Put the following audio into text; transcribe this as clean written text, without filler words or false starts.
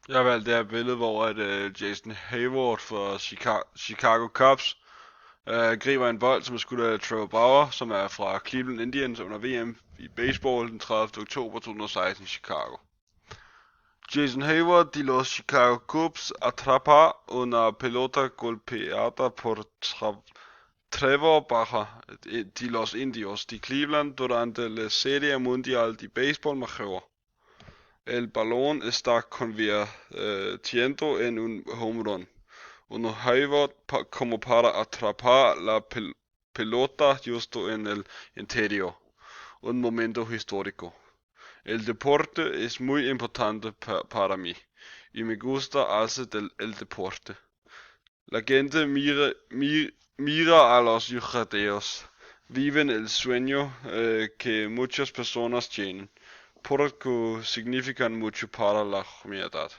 Jeg har valgt det her billede, hvor Jason Hayward for Chicago Cubs griber en bold, som er skudt af Trevor Bauer, som er fra Cleveland Indians under VM i baseball den 30. oktober 2016 i Chicago. Jason Hayward de los Chicago Cubs atrapa una pelota golpeada por Trevor Bauer de los Indios de Cleveland durante la Serie Mundial de Baseball Major. El balón está convirtiendo en un home run. Uno Hayward como para atrapar la pelota justo en el interior. Un momento histórico. El deporte es muy importante para mí y me gusta hacer el deporte. La gente mira a los jugadores. Viven el sueño que muchas personas tienen, porque significan mucho para la comunidad.